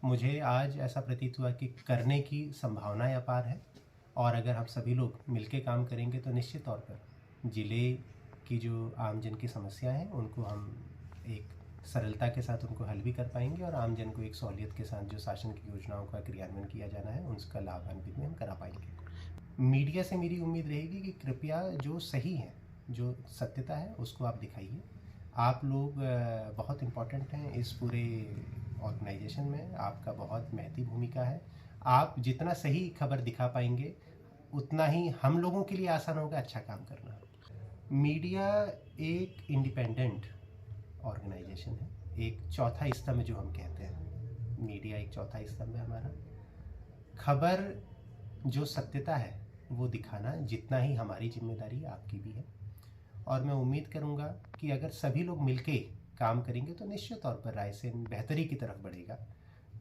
मुझे आज ऐसा प्रतीत हुआ कि करने की संभावनाएं अपार है, और अगर हम सभी लोग मिलके काम करेंगे तो निश्चित तौर पर ज़िले की जो आमजन की समस्या है उनको हम एक सरलता के साथ उनको हल भी कर पाएंगे, और आमजन को एक सहूलियत के साथ जो शासन की योजनाओं का क्रियान्वयन किया जाना है उसका लाभान्वित भी हम करा पाएंगे। मीडिया से मेरी उम्मीद रहेगी कि कृपया जो सही है, जो सत्यता है, उसको आप दिखाइए। आप लोग बहुत इम्पोर्टेंट हैं इस पूरे ऑर्गेनाइजेशन में, आपका बहुत महती भूमिका है। आप जितना सही खबर दिखा पाएंगे उतना ही हम लोगों के लिए आसान होगा अच्छा काम करना। मीडिया एक इंडिपेंडेंट ऑर्गेनाइजेशन है, एक चौथा स्तंभ जो हम कहते हैं, मीडिया एक चौथा स्तंभ है हमारा। खबर जो सत्यता है वो दिखाना जितना ही हमारी जिम्मेदारी है आपकी भी है, और मैं उम्मीद करूंगा कि अगर सभी लोग मिलके काम करेंगे तो निश्चित तौर पर रायसेन बेहतरी की तरफ बढ़ेगा।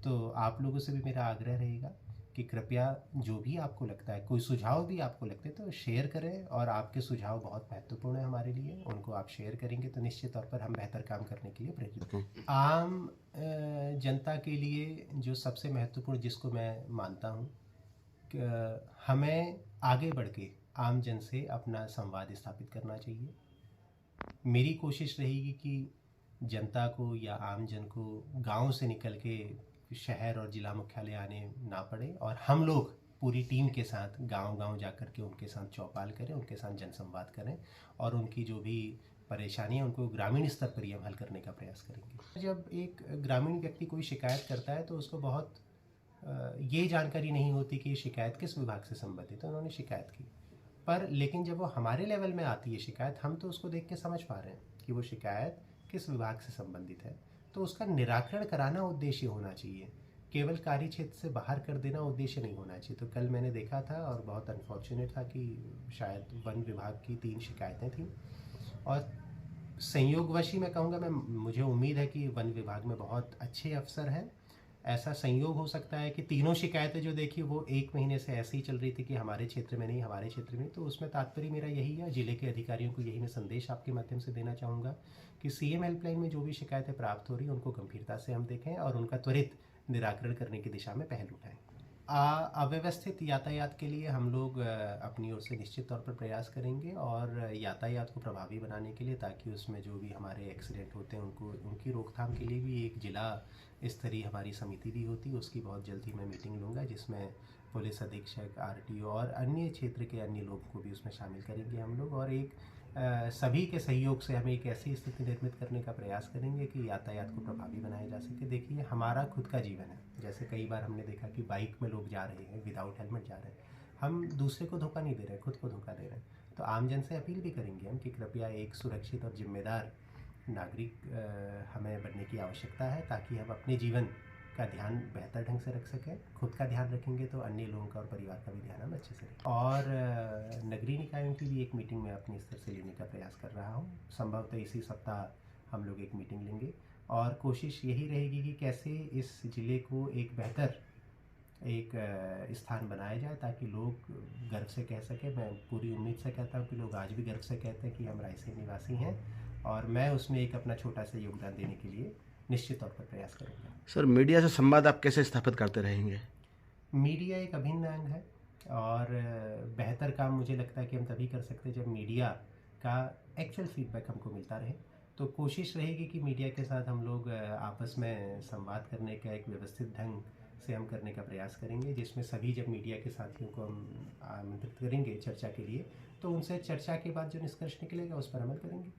तो आप लोगों से भी मेरा आग्रह रहेगा कि कृपया जो भी आपको लगता है, कोई सुझाव भी आपको लगते हैं तो शेयर करें, और आपके सुझाव बहुत महत्वपूर्ण है हमारे लिए, उनको आप शेयर करेंगे तो निश्चित तौर पर हम बेहतर काम करने के लिए प्रेरित। आम जनता के लिए जो सबसे महत्वपूर्ण जिसको मैं मानता हूँ, हमें आगे बढ़ के आम जन से अपना संवाद स्थापित करना चाहिए। मेरी कोशिश रहेगी कि जनता को या आम जन को गांव से निकल के शहर और ज़िला मुख्यालय आने ना पड़े, और हम लोग पूरी टीम के साथ गांव-गांव जाकर के उनके साथ चौपाल करें, उनके साथ जनसंवाद करें, और उनकी जो भी परेशानी है उनको ग्रामीण स्तर पर ही हम हल करने का प्रयास करेंगे। जब एक ग्रामीण व्यक्ति कोई शिकायत करता है तो उसको बहुत ये जानकारी नहीं होती कि ये शिकायत किस विभाग से संबंधित है, उन्होंने शिकायत की, पर लेकिन जब वो हमारे लेवल में आती है शिकायत, हम तो उसको देख के समझ पा रहे हैं कि वो शिकायत किस विभाग से संबंधित है, तो उसका निराकरण कराना उद्देश्य होना चाहिए, केवल कार्य क्षेत्र से बाहर कर देना उद्देश्य नहीं होना चाहिए। तो कल मैंने देखा था और बहुत अनफॉर्चुनेट था कि शायद वन विभाग की 3 शिकायतें थीं, और संयोगवश ही मैं कहूँगा, मुझे उम्मीद है कि वन विभाग में बहुत अच्छे अफसर हैं। ऐसा संयोग हो सकता है कि तीनों शिकायतें जो देखी वो 1 महीने से ऐसे ही चल रही थी कि हमारे क्षेत्र में नहीं, हमारे क्षेत्र में। तो उसमें तात्पर्य मेरा यही है, जिले के अधिकारियों को यही मैं संदेश आपके माध्यम से देना चाहूँगा कि सीएम हेल्पलाइन में जो भी शिकायतें प्राप्त हो रही हैं उनको गंभीरता से हम देखें और उनका त्वरित निराकरण करने की दिशा में पहल उठाएं। अव्यवस्थित यातायात के लिए हम लोग अपनी ओर से निश्चित तौर पर प्रयास करेंगे, और यातायात को प्रभावी बनाने के लिए, ताकि उसमें जो भी हमारे एक्सीडेंट होते हैं उनको उनकी रोकथाम के लिए भी एक जिला स्तरीय हमारी समिति भी होती है, उसकी बहुत जल्दी मैं मीटिंग लूँगा, जिसमें पुलिस अधीक्षक, आरटीओ और अन्य क्षेत्र के अन्य लोगों को भी उसमें शामिल करेंगे हम लोग, और एक सभी के सहयोग से हम एक ऐसी स्थिति निर्मित करने का प्रयास करेंगे कि यातायात को प्रभावी बनाया जा सके। देखिए, हमारा खुद का जीवन है, जैसे कई बार हमने देखा कि बाइक में लोग जा रहे हैं, विदाउट हेलमेट जा रहे हैं, हम दूसरे को धोखा नहीं दे रहे, खुद को धोखा दे रहे हैं। तो आमजन से अपील भी करेंगे हम कि कृपया एक सुरक्षित और जिम्मेदार नागरिक हमें बनने की आवश्यकता है, ताकि हम अपने जीवन का ध्यान बेहतर ढंग से रख सकें। खुद का ध्यान रखेंगे तो अन्य लोगों का और परिवार का भी ध्यान हम अच्छे से रखें। और नगरीय निकायों की भी एक मीटिंग मैं अपने स्तर से लेने का प्रयास कर रहा हूँ। संभवतः इसी सप्ताह हम लोग एक मीटिंग लेंगे, और कोशिश यही रहेगी कि कैसे इस ज़िले को एक बेहतर एक स्थान बनाया जाए, ताकि लोग गर्व से कह सकें। मैं पूरी उम्मीद से कहता हूँ कि लोग आज भी गर्व से कहते हैं कि हम रायसेन निवासी हैं, और मैं उसमें एक अपना छोटा सा योगदान देने के लिए निश्चित तौर पर प्रयास करूँगा। सर, मीडिया से संवाद आप कैसे स्थापित करते रहेंगे? मीडिया एक अभिन्न अंग है, और बेहतर काम मुझे लगता है कि हम तभी कर सकते हैं जब मीडिया का एक्चुअल फीडबैक हमको मिलता रहे। तो कोशिश रहेगी कि मीडिया के साथ हम लोग आपस में संवाद करने का एक व्यवस्थित ढंग से हम करने का प्रयास करेंगे, जिसमें सभी जब मीडिया के साथियों को हम आमंत्रित करेंगे चर्चा के लिए, तो उनसे चर्चा के बाद जो निष्कर्ष निकलेगा उस पर अमल करेंगे।